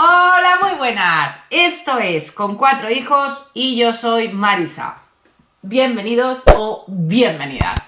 Hola, muy buenas. Esto es Con Cuatro Hijos y yo soy Marisa. Bienvenidos o bienvenidas.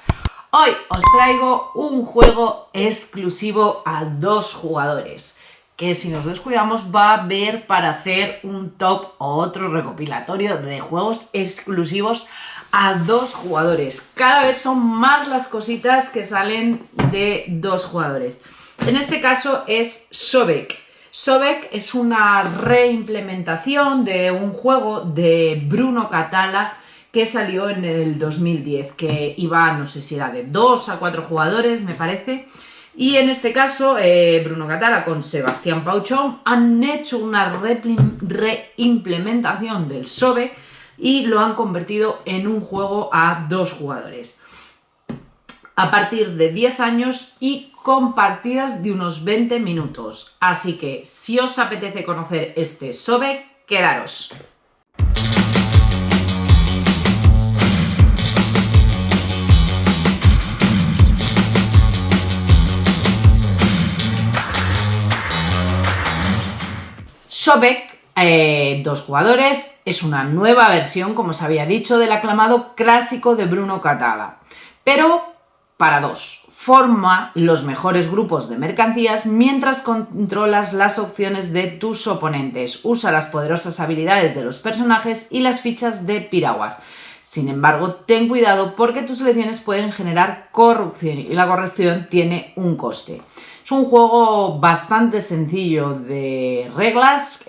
Hoy os traigo un juego exclusivo a 2 jugadores, que si nos descuidamos va a haber para hacer un top o otro recopilatorio de juegos exclusivos a 2 jugadores. Cada vez son más las cositas que salen de 2 jugadores. En este caso es Sobek. Sobek es una reimplementación de un juego de Bruno Cathala que salió en el 2010, que iba, no sé si era de 2 a 4 jugadores, me parece. Y en este caso, Bruno Cathala con Sebastián Pauchón han hecho una reimplementación del Sobek y lo han convertido en un juego a 2 jugadores. A partir de 10 años y con partidas de unos 20 minutos. Así que, si os apetece conocer este Sobek, quedaros. Sobek, 2 jugadores, es una nueva versión, como os había dicho, del aclamado clásico de Bruno Cathala, pero para 2. Forma los mejores grupos de mercancías mientras controlas las opciones de tus oponentes. Usa las poderosas habilidades de los personajes y las fichas de piraguas. Sin embargo, ten cuidado porque tus elecciones pueden generar corrupción y la corrupción tiene un coste. Es un juego bastante sencillo de reglas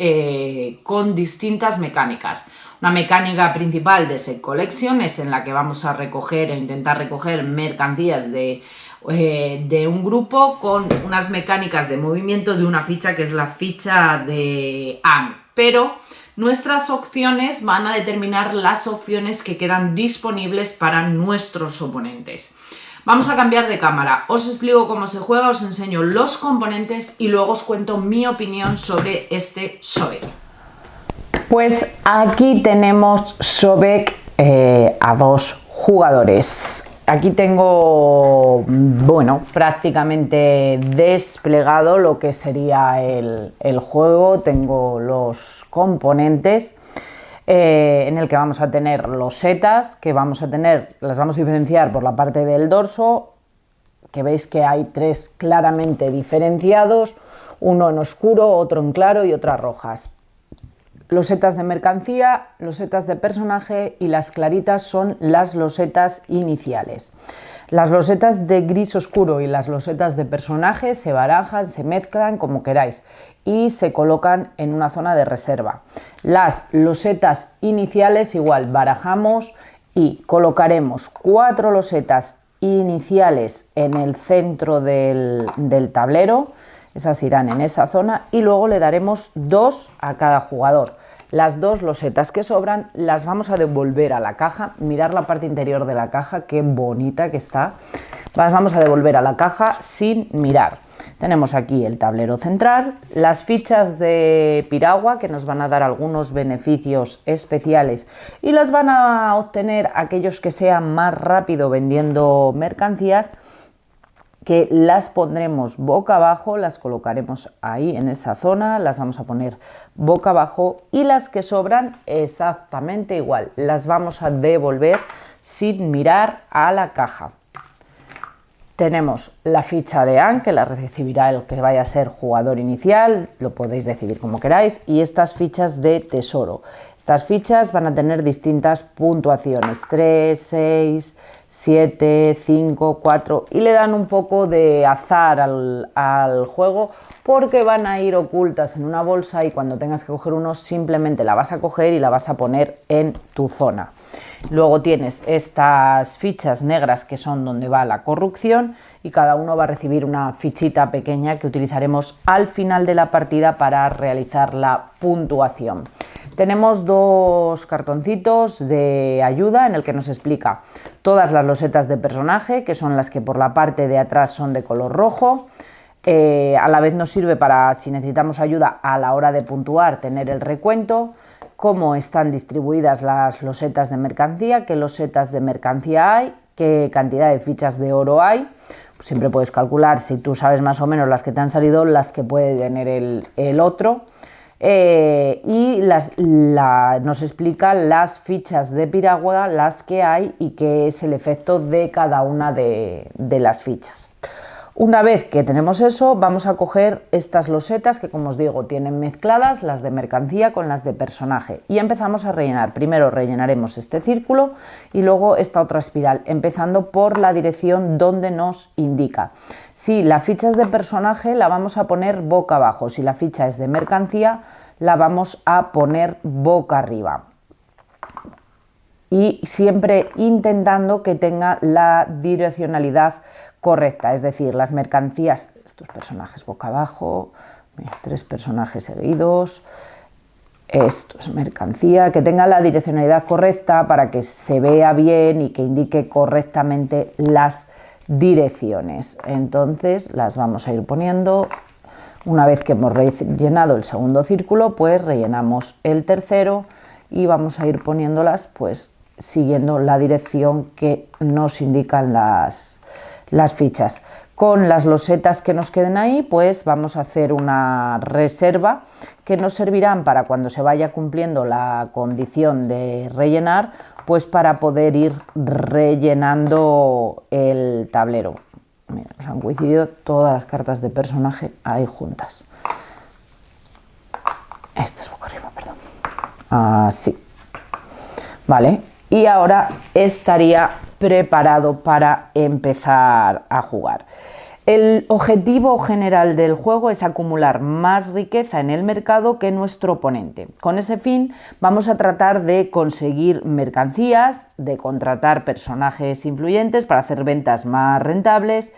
con distintas mecánicas. Una mecánica principal de Set Collection es en la que vamos a recoger o intentar recoger mercancías de un grupo con unas mecánicas de movimiento de una ficha que es la ficha de Ang. Pero nuestras opciones van a determinar las opciones que quedan disponibles para nuestros oponentes. Vamos a cambiar de cámara, os explico cómo se juega, os enseño los componentes y luego os cuento mi opinión sobre este Sobek. Pues aquí tenemos Sobek a 2 jugadores. Aquí tengo, prácticamente desplegado lo que sería el juego. Tengo los componentes en el que vamos a tener losetas, que las vamos a diferenciar por la parte del dorso, que veis que hay 3 claramente diferenciados, uno en oscuro, otro en claro y otras rojas. Losetas de mercancía, losetas de personaje y las claritas son las losetas iniciales. Las losetas de gris oscuro y las losetas de personaje se barajan, se mezclan como queráis y se colocan en una zona de reserva. Las losetas iniciales igual barajamos y colocaremos 4 losetas iniciales en el centro del tablero. Esas irán en esa zona y luego le daremos 2 a cada jugador. Las 2 losetas que sobran las vamos a devolver a la caja. Mirar la parte interior de la caja, qué bonita que está. Las vamos a devolver a la caja sin mirar. Tenemos aquí el tablero central, las fichas de piragua que nos van a dar algunos beneficios especiales y las van a obtener aquellos que sean más rápido vendiendo mercancías, que las pondremos boca abajo, las colocaremos ahí en esa zona, las vamos a poner boca abajo y las que sobran exactamente igual, las vamos a devolver sin mirar a la caja. Tenemos la ficha de Ang, que la recibirá el que vaya a ser jugador inicial, lo podéis decidir como queráis, y estas fichas de tesoro. Estas fichas van a tener distintas puntuaciones, 3, 6, 7, 5, 4 y le dan un poco de azar al juego porque van a ir ocultas en una bolsa y cuando tengas que coger uno simplemente la vas a coger y la vas a poner en tu zona. Luego tienes estas fichas negras que son donde va la corrupción y cada uno va a recibir una fichita pequeña que utilizaremos al final de la partida para realizar la puntuación. Tenemos 2 cartoncitos de ayuda en el que nos explica todas las losetas de personaje, que son las que por la parte de atrás son de color rojo. A la vez nos sirve para, si necesitamos ayuda a la hora de puntuar, tener el recuento, cómo están distribuidas las losetas de mercancía, qué losetas de mercancía hay, qué cantidad de fichas de oro hay. Pues siempre puedes calcular, si tú sabes más o menos las que te han salido, las que puede tener el otro. y nos explica las fichas de piragua, las que hay y qué es el efecto de cada una de las fichas. Una vez que tenemos eso, vamos a coger estas losetas que, como os digo, tienen mezcladas las de mercancía con las de personaje y empezamos a rellenar. Primero rellenaremos este círculo y luego esta otra espiral, empezando por la dirección donde nos indica. Si la ficha es de personaje, la vamos a poner boca abajo. Si la ficha es de mercancía, la vamos a poner boca arriba. Y siempre intentando que tenga la direccionalidad correcta, es decir, las mercancías, estos personajes boca abajo, mira, 3 personajes seguidos, esto es mercancía, que tenga la direccionalidad correcta para que se vea bien y que indique correctamente las direcciones. Entonces las vamos a ir poniendo. Una vez que hemos rellenado el segundo círculo, pues rellenamos el tercero y vamos a ir poniéndolas pues siguiendo la dirección que nos indican las fichas. Con las losetas que nos queden ahí, pues vamos a hacer una reserva que nos servirán para cuando se vaya cumpliendo la condición de rellenar, pues para poder ir rellenando el tablero. Mira, nos han coincidido todas las cartas de personaje ahí juntas. Esta es boca arriba, perdón. Así. Vale, y ahora estaría preparado para empezar a jugar. El objetivo general del juego es acumular más riqueza en el mercado que nuestro oponente. Con ese fin vamos a tratar de conseguir mercancías, de contratar personajes influyentes para hacer ventas más rentables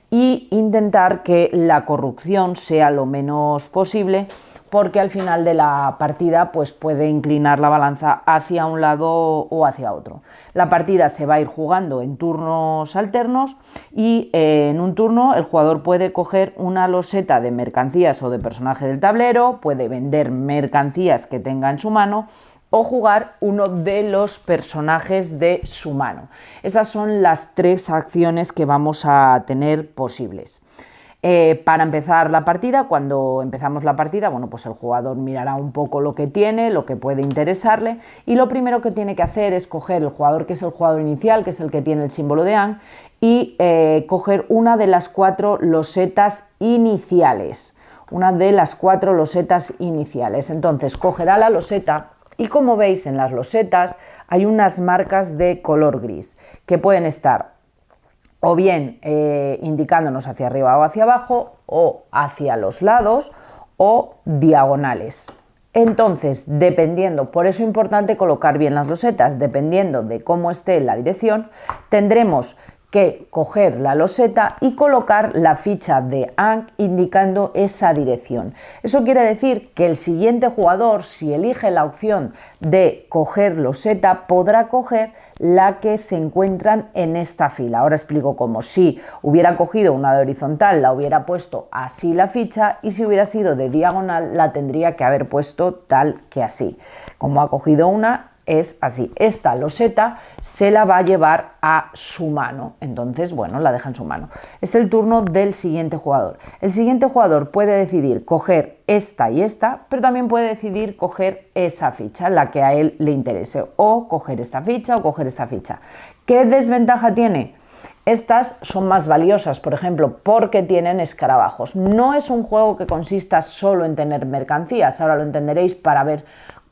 y intentar que la corrupción sea lo menos posible, porque al final de la partida pues puede inclinar la balanza hacia un lado o hacia otro. La partida se va a ir jugando en turnos alternos y en un turno el jugador puede coger una loseta de mercancías o de personaje del tablero, puede vender mercancías que tenga en su mano o jugar uno de los personajes de su mano. Esas son las 3 acciones que vamos a tener posibles. Para empezar la partida, cuando empezamos la partida, bueno, pues el jugador mirará un poco lo que tiene, lo que puede interesarle, y lo primero que tiene que hacer es coger el jugador que es el jugador inicial, que es el que tiene el símbolo de Aang, y coger una de las 4 losetas iniciales. Una de las 4 losetas iniciales. Entonces cogerá la loseta y, como veis en las losetas, hay unas marcas de color gris que pueden estar o bien indicándonos hacia arriba o hacia abajo, o hacia los lados, o diagonales. Entonces, dependiendo, por eso es importante colocar bien las losetas, dependiendo de cómo esté la dirección, tendremos que coger la loseta y colocar la ficha de Aang indicando esa dirección. Eso quiere decir que el siguiente jugador, si elige la opción de coger loseta, podrá coger la que se encuentran en esta fila. Ahora explico cómo. Si hubiera cogido una de horizontal, la hubiera puesto así la ficha, y si hubiera sido de diagonal, la tendría que haber puesto tal que así. Como ha cogido una, es así. Esta loseta se la va a llevar a su mano, entonces, bueno, la deja en su mano. Es el turno del siguiente jugador. El siguiente jugador puede decidir coger esta y esta, pero también puede decidir coger esa ficha, la que a él le interese, o coger esta ficha o coger esta ficha. ¿Qué desventaja tiene? Estas son más valiosas, por ejemplo, porque tienen escarabajos. No es un juego que consista solo en tener mercancías, ahora lo entenderéis para ver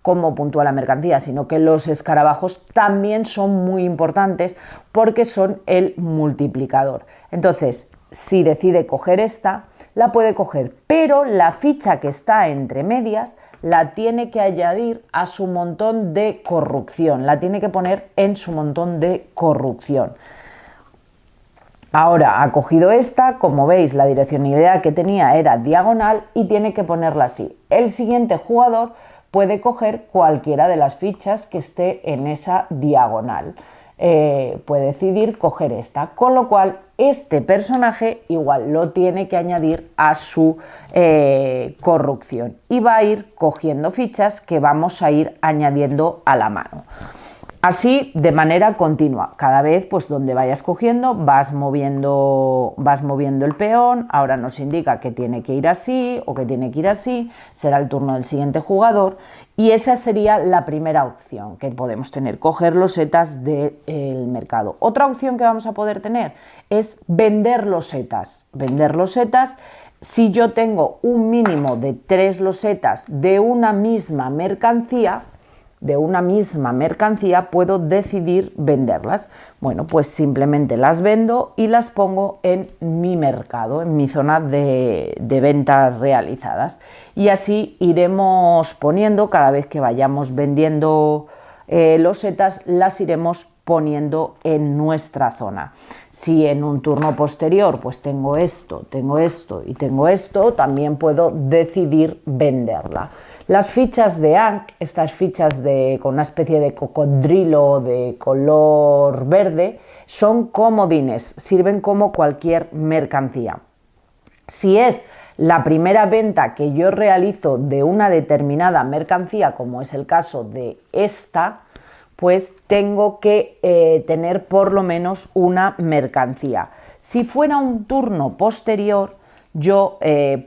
cómo puntúa la mercancía, sino que los escarabajos también son muy importantes porque son el multiplicador. Entonces, si decide coger esta, la puede coger, pero la ficha que está entre medias la tiene que añadir a su montón de corrupción, la tiene que poner en su montón de corrupción. Ahora ha cogido esta, como veis la direccionalidad que tenía era diagonal y tiene que ponerla así. El siguiente jugador puede coger cualquiera de las fichas que esté en esa diagonal. Puede decidir coger esta, con lo cual este personaje igual lo tiene que añadir a su corrupción y va a ir cogiendo fichas que vamos a ir añadiendo a la mano. Así de manera continua, cada vez pues donde vayas cogiendo vas moviendo el peón, ahora nos indica que tiene que ir así o que tiene que ir así, será el turno del siguiente jugador y esa sería la primera opción que podemos tener, coger losetas del mercado. Otra opción que vamos a poder tener es vender losetas. Vender losetas, si yo tengo un mínimo de 3 losetas de una misma mercancía, puedo decidir venderlas. Bueno, pues simplemente las vendo y las pongo en mi mercado, en mi zona de ventas realizadas. Y así iremos poniendo, cada vez que vayamos vendiendo losetas, las iremos poniendo en nuestra zona. Si en un turno posterior pues tengo esto y tengo esto, también puedo decidir venderla. Las fichas de Ankh, estas fichas con una especie de cocodrilo de color verde, son comodines, sirven como cualquier mercancía. Si es la primera venta que yo realizo de una determinada mercancía, como es el caso de esta, pues tengo que tener por lo menos una mercancía. Si fuera un turno posterior, yo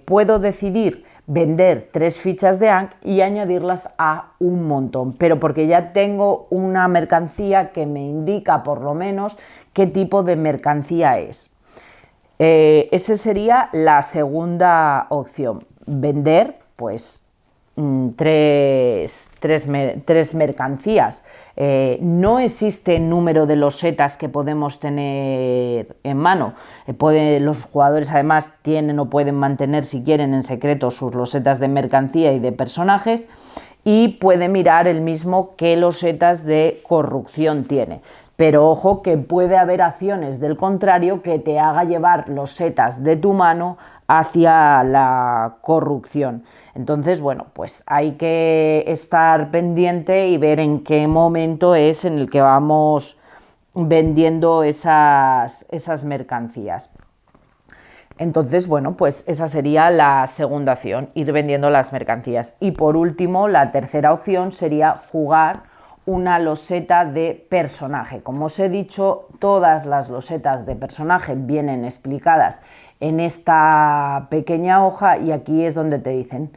puedo decidir vender 3 fichas de Ankh y añadirlas a un montón, pero porque ya tengo una mercancía que me indica por lo menos qué tipo de mercancía es. Esa sería la segunda opción, vender pues 3 mercancías. No existe número de losetas que podemos tener en mano. Los jugadores además tienen o pueden mantener, si quieren, en secreto sus losetas de mercancía y de personajes, y puede mirar el mismo qué losetas de corrupción tiene. Pero ojo que puede haber acciones del contrario que te haga llevar losetas de tu mano hacia la corrupción. Entonces, bueno, pues hay que estar pendiente y ver en qué momento es en el que vamos vendiendo esas mercancías. Entonces, bueno, pues esa sería la segunda opción, ir vendiendo las mercancías. Y por último, la tercera opción sería jugar una loseta de personaje. Como os he dicho, todas las losetas de personaje vienen explicadas en esta pequeña hoja y aquí es donde te dicen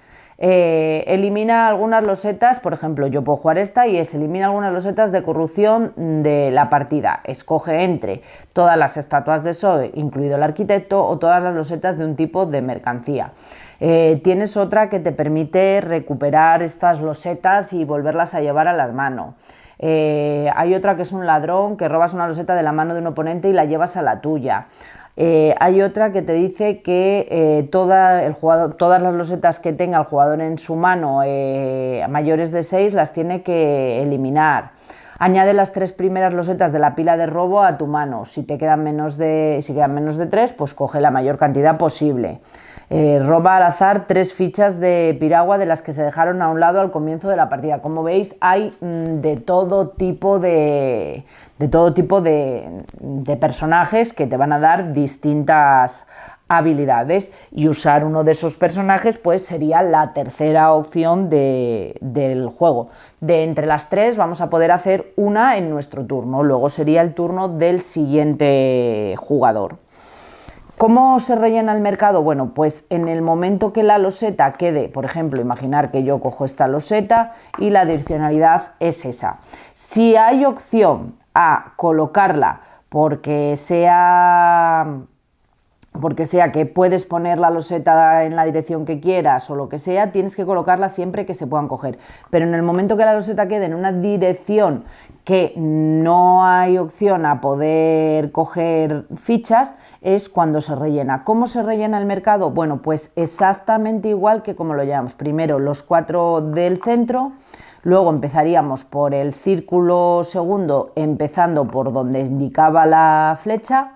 elimina algunas losetas, por ejemplo, yo puedo jugar esta y elimina algunas losetas de corrupción de la partida. Escoge entre todas las estatuas de Zoe, incluido el arquitecto, o todas las losetas de un tipo de mercancía. Tienes otra que te permite recuperar estas losetas y volverlas a llevar a las manos. Hay otra que es un ladrón, que robas una loseta de la mano de un oponente y la llevas a la tuya. Hay otra que te dice que todas las losetas que tenga el jugador en su mano mayores de 6 las tiene que eliminar. Añade las 3 primeras losetas de la pila de robo a tu mano. Si quedan menos de 3, pues coge la mayor cantidad posible. Roba al azar 3 fichas de piragua de las que se dejaron a un lado al comienzo de la partida. Como veis, hay de todo tipo de personajes que te van a dar distintas habilidades, y usar uno de esos personajes pues sería la tercera opción del juego. De entre las 3 vamos a poder hacer una en nuestro turno, luego sería el turno del siguiente jugador. ¿Cómo se rellena el mercado? Bueno, pues en el momento que la loseta quede, por ejemplo, imaginar que yo cojo esta loseta y la adicionalidad es esa. Si hay opción a colocarla porque sea que puedes poner la loseta en la dirección que quieras o lo que sea, tienes que colocarla siempre que se puedan coger. Pero en el momento que la loseta quede en una dirección que no hay opción a poder coger fichas, es cuando se rellena. ¿Cómo se rellena el mercado? Bueno, pues exactamente igual que como lo llamamos. Primero los 4 del centro, luego empezaríamos por el círculo segundo, empezando por donde indicaba la flecha.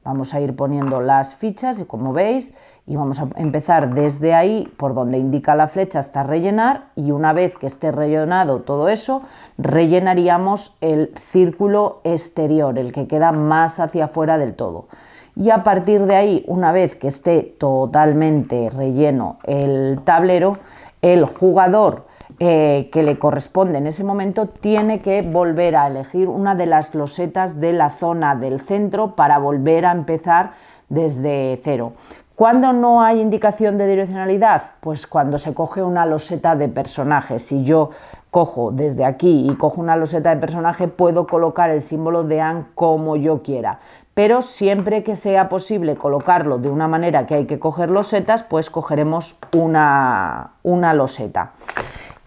Vamos a ir poniendo las fichas y como veis, y vamos a empezar desde ahí por donde indica la flecha hasta rellenar, y una vez que esté rellenado todo eso, rellenaríamos el círculo exterior, el que queda más hacia afuera del todo. Y a partir de ahí, una vez que esté totalmente relleno el tablero, el jugador que le corresponde en ese momento, tiene que volver a elegir una de las losetas de la zona del centro para volver a empezar desde cero. ¿Cuándo no hay indicación de direccionalidad? Pues cuando se coge una loseta de personaje. Si yo cojo desde aquí y cojo una loseta de personaje, puedo colocar el símbolo de AND como yo quiera. Pero siempre que sea posible colocarlo de una manera que hay que coger losetas, pues cogeremos una loseta.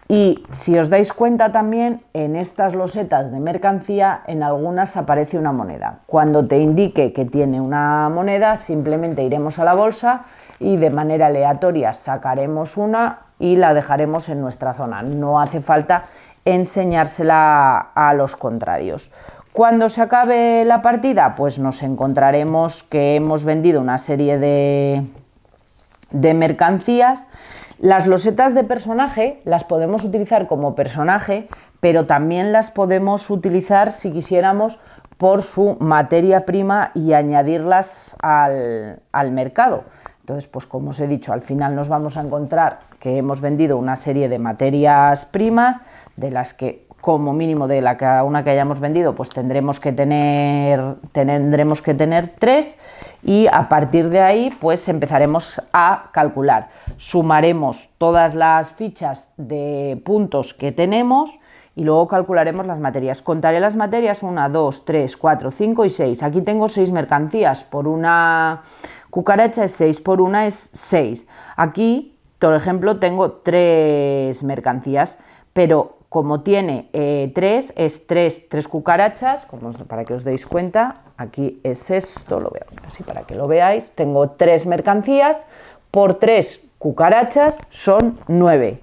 Y si os dais cuenta también, en estas losetas de mercancía, en algunas aparece una moneda. Cuando te indique que tiene una moneda, simplemente iremos a la bolsa y de manera aleatoria sacaremos una y la dejaremos en nuestra zona. No hace falta enseñársela a los contrarios. Cuando se acabe la partida, pues nos encontraremos que hemos vendido una serie de mercancías. Las losetas de personaje las podemos utilizar como personaje, pero también las podemos utilizar, si quisiéramos, por su materia prima y añadirlas al mercado. Entonces, pues como os he dicho, al final nos vamos a encontrar que hemos vendido una serie de materias primas, de las que como mínimo de cada una que hayamos vendido, pues tendremos que tener 3, y a partir de ahí pues empezaremos a calcular. Sumaremos todas las fichas de puntos que tenemos y luego calcularemos las materias. Contaré las materias: 1, 2, 3, 4, 5 y 6. Aquí tengo 6 mercancías. Por una cucaracha es 6, por una es 6. Aquí, por ejemplo, tengo 3 mercancías, pero como tiene 3, es 3 cucarachas, para que os deis cuenta. Aquí es esto, lo veo así para que lo veáis. Tengo 3 mercancías por 3 cucarachas, son 9.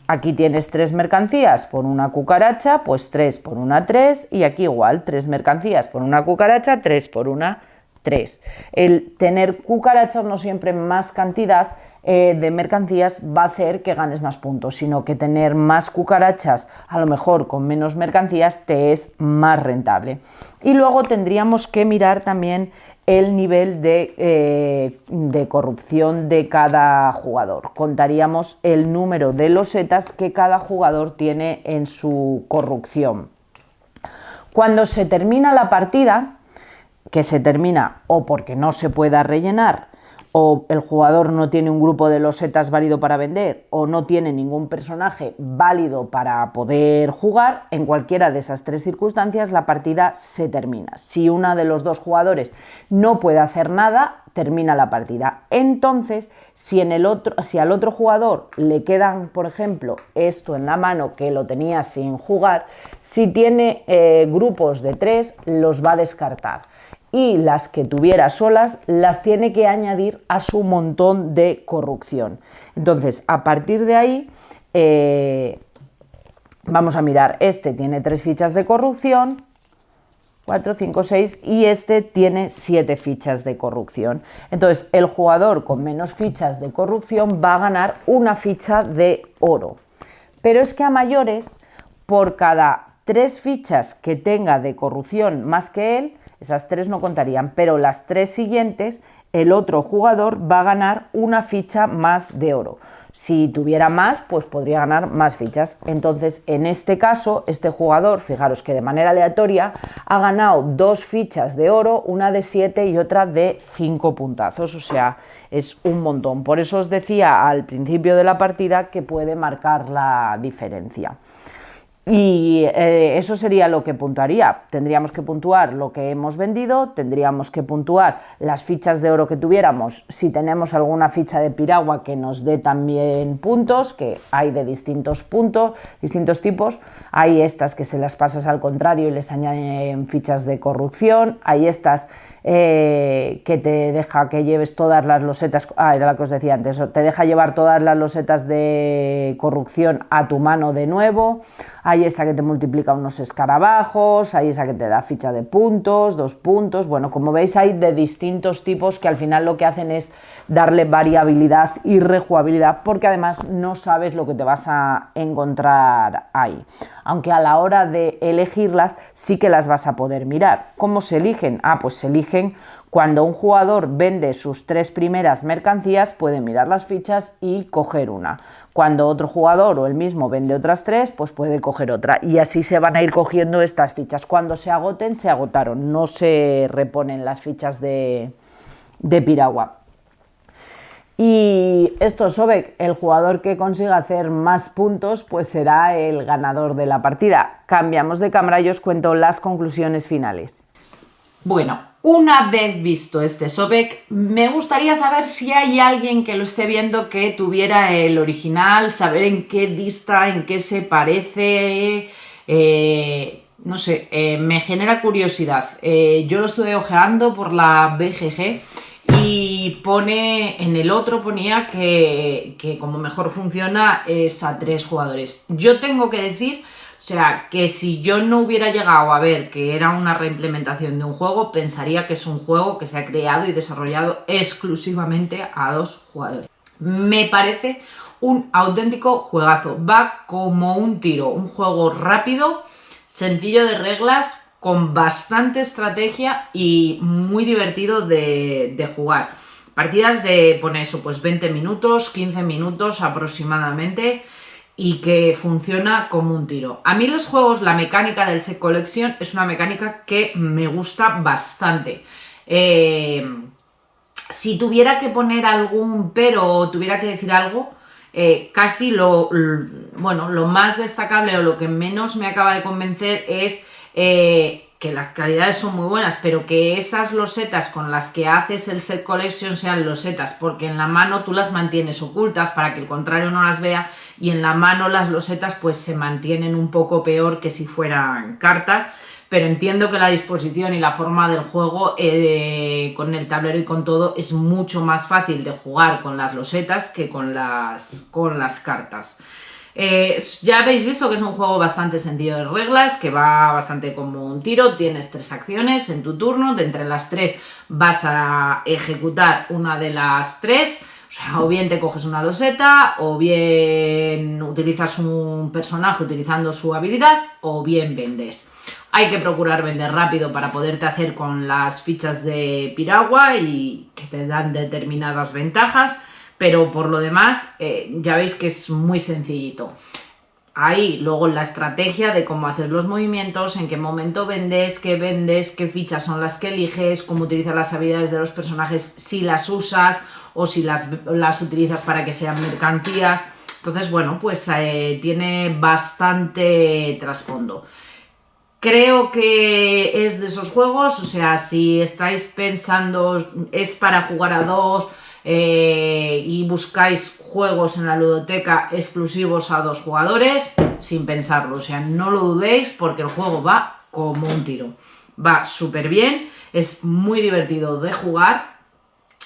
Aquí tienes 3 mercancías por una cucaracha, pues 3 por una 3, y aquí igual 3 mercancías por una cucaracha, 3 por una 3. El tener cucarachas, no siempre más cantidad de mercancías, va a hacer que ganes más puntos, sino que tener más cucarachas, a lo mejor con menos mercancías, te es más rentable. Y luego tendríamos que mirar también el nivel de corrupción de cada jugador. Contaríamos el número de losetas que cada jugador tiene en su corrupción. Cuando se termina la partida, que se termina o porque no se pueda rellenar, o el jugador no tiene un grupo de losetas válido para vender, o no tiene ningún personaje válido para poder jugar, en cualquiera de esas 3 circunstancias la partida se termina. Si uno de los 2 jugadores no puede hacer nada, termina la partida. Entonces, si al otro jugador le quedan, por ejemplo, esto en la mano que lo tenía sin jugar, si tiene grupos de 3, los va a descartar. Y las que tuviera solas las tiene que añadir a su montón de corrupción. Entonces, a partir de ahí, vamos a mirar. Este tiene 3 fichas de corrupción, 4, 5, 6, y este tiene 7 fichas de corrupción. Entonces, el jugador con menos fichas de corrupción va a ganar una ficha de oro. Pero es que a mayores, por cada 3 fichas que tenga de corrupción más que él, esas 3 no contarían, pero las 3 siguientes, el otro jugador va a ganar una ficha más de oro. Si tuviera más, pues podría ganar más fichas. Entonces, en este caso, este jugador, fijaros que de manera aleatoria, ha ganado 2 fichas de oro, una de 7 y otra de 5 puntazos. O sea, es un montón. Por eso os decía al principio de la partida que puede marcar la diferencia. Y eso sería lo que puntuaría. Tendríamos que puntuar lo que hemos vendido, tendríamos que puntuar las fichas de oro que tuviéramos, si tenemos alguna ficha de piragua que nos dé también puntos, que hay de distintos tipos. Hay estas que se las pasas al contrario y les añaden fichas de corrupción, hay estas que te deja que lleves todas las losetas, era lo que os decía antes, te deja llevar todas las losetas de corrupción a tu mano de nuevo. Hay esta que te multiplica unos escarabajos, hay esa que te da ficha de puntos, 2 puntos. Bueno, como veis, hay de distintos tipos que al final lo que hacen es darle variabilidad y rejugabilidad, porque además no sabes lo que te vas a encontrar ahí. Aunque a la hora de elegirlas sí que las vas a poder mirar. ¿Cómo se eligen? Pues se eligen cuando un jugador vende sus 3 primeras mercancías, puede mirar las fichas y coger una. Cuando otro jugador o el mismo vende otras 3, pues puede coger otra. Y así se van a ir cogiendo estas fichas. Cuando se agoten, se agotaron. No se reponen las fichas de piragua. Y esto, Sobek, el jugador que consiga hacer más puntos, pues será el ganador de la partida. Cambiamos de cámara y os cuento las conclusiones finales. Bueno, una vez visto este Sobek, me gustaría saber si hay alguien que lo esté viendo que tuviera el original, saber en qué dista, en qué se parece, no sé, me genera curiosidad. Yo lo estuve ojeando por la BGG y en el otro ponía que como mejor funciona es a 3 jugadores. Yo tengo que decir, o sea, que si yo no hubiera llegado a ver que era una reimplementación de un juego, pensaría que es un juego que se ha creado y desarrollado exclusivamente a 2 jugadores. Me parece un auténtico juegazo. Va como un tiro, un juego rápido, sencillo de reglas, con bastante estrategia y muy divertido de jugar. Partidas de, pone eso, pues 20 minutos, 15 minutos aproximadamente, y que funciona como un tiro. A mí los juegos, la mecánica del Set Collection es una mecánica que me gusta bastante. Si tuviera que poner algún pero o tuviera que decir algo, casi lo más destacable o lo que menos me acaba de convencer es que las calidades son muy buenas, pero que esas losetas con las que haces el Set Collection sean losetas, porque en la mano tú las mantienes ocultas para que el contrario no las vea, y en la mano las losetas pues se mantienen un poco peor que si fueran cartas. Pero entiendo que la disposición y la forma del juego con el tablero y con todo es mucho más fácil de jugar con las losetas que con las cartas. Ya habéis visto que es un juego bastante sencillo de reglas, que va bastante como un tiro. Tienes 3 acciones en tu turno, de entre las 3 vas a ejecutar una de las 3. O sea, o bien te coges una loseta, o bien utilizas un personaje utilizando su habilidad, o bien vendes. Hay que procurar vender rápido para poderte hacer con las fichas de piragua y que te dan determinadas ventajas, pero por lo demás ya veis que es muy sencillito. Ahí luego la estrategia de cómo hacer los movimientos, en qué momento vendes, qué fichas son las que eliges, cómo utilizas las habilidades de los personajes, si las usas o si las utilizas para que sean mercancías. Entonces, bueno, pues tiene bastante trasfondo. Creo que es de esos juegos, o sea, si estáis pensando es para jugar a 2 y buscáis juegos en la ludoteca exclusivos a 2 jugadores, sin pensarlo, o sea, no lo dudéis porque el juego va como un tiro. Va súper bien, es muy divertido de jugar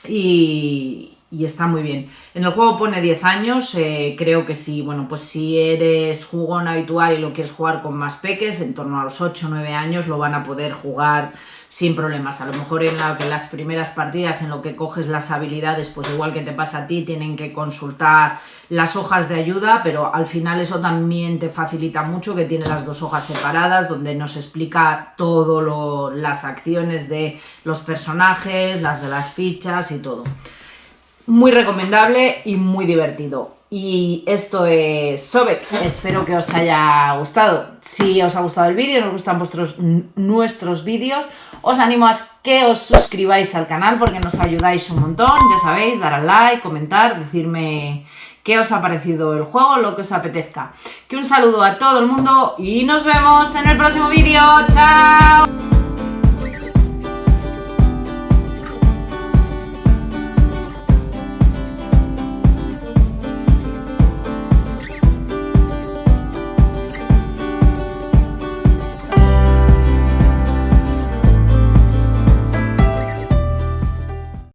y está muy bien. En el juego pone 10 años, creo que sí, bueno, pues si eres jugón habitual y lo quieres jugar con más peques, en torno a los 8 o 9 años lo van a poder jugar sin problemas. A lo mejor en las primeras partidas en lo que coges las habilidades, pues igual que te pasa a ti, tienen que consultar las hojas de ayuda, pero al final eso también te facilita mucho, que tiene las 2 hojas separadas donde nos explica todo las acciones de los personajes, las de las fichas y todo. Muy recomendable y muy divertido. Y esto es Sobek. Espero que os haya gustado. Si os ha gustado el vídeo, nos gustan nuestros vídeos, os animo a que os suscribáis al canal porque nos ayudáis un montón. Ya sabéis, dar al like, comentar, decirme qué os ha parecido el juego, lo que os apetezca. Que un saludo a todo el mundo y nos vemos en el próximo vídeo. ¡Chao!